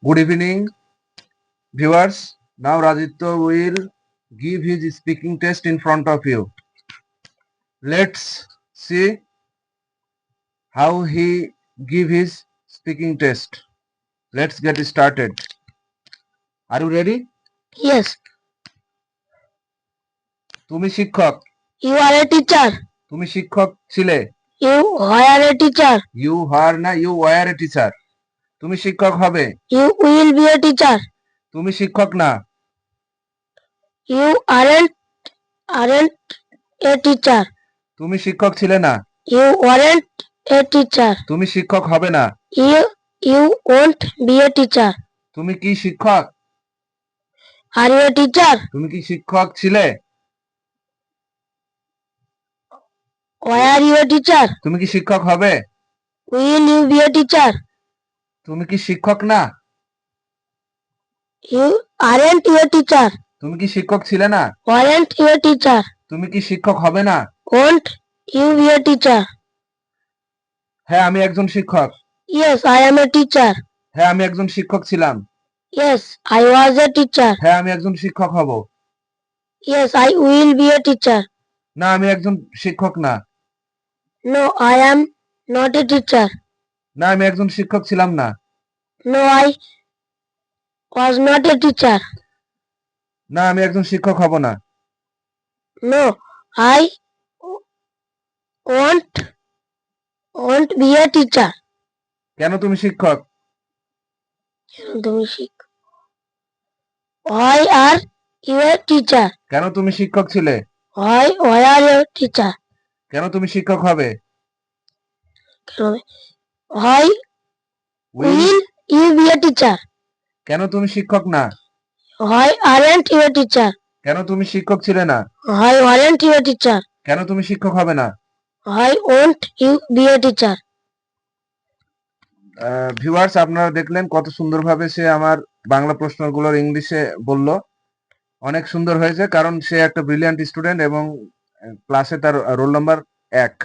Good evening, viewers. Now Raditya will give his speaking test in front of you. Let's see how he give his speaking test. Let's get started. Are you ready? Yes. তুমি শিক্ষক। You are a teacher. তুমি শিক্ষক ছিলে। You are a teacher. You are না you were a teacher. তুমি শিক্ষক হবে। You will be a teacher. তুমি শিক্ষক না। You aren't a teacher. তুমি শিক্ষক ছিলে না। You weren't a teacher. তুমি শিক্ষক হবে না। You won't be a teacher. তুমি কি শিক্ষক? Are you a teacher? তুমি কি শিক্ষক ছিলে? Why are you a teacher? তুমি কি শিক্ষক হবে? Will you be a teacher? তুমি কি শিক্ষক না? You aren't a teacher. তুমি কি শিক্ষক ছিলে না? Weren't you a teacher? তুমি কি শিক্ষক হবে না? Won't you be a teacher? হ্যাঁ আমি একজন শিক্ষক। Yes, I am a teacher. হ্যাঁ আমি একজন শিক্ষক ছিলাম। Yes, I was a teacher. হ্যাঁ আমি একজন শিক্ষক হব। Yes, I will be a teacher. না আমি একজন শিক্ষক না। No, I am not a teacher. না আমি একজন শিক্ষক ছিলাম না। No, I was not a teacher. না আমি একজন শিক্ষক হব না। No, I won't be a teacher. কেন তুমি শিক্ষক? Why are you a teacher? কেন তুমি শিক্ষক ছিলে? Why are you a teacher? কেন তুমি শিক্ষক হবে? Why will you be a teacher? কেন তুমি শিক্ষক না? Why aren't you a teacher? কেন তুমি শিক্ষক ছিলে না? Why weren't you a teacher? কেন তুমি শিক্ষক হবে না? Why won't you be a teacher? Viewers আপনারা দেখলেন কত সুন্দরভাবে সে আমার বাংলা প্রশ্নগুলোর ইংলিশে বলল। অনেক সুন্দর হয়েছে কারণ সে একটা ব্রিলিয়ান্ট স্টুডেন্ট এবং ক্লাসে তার রোল নাম্বার 1।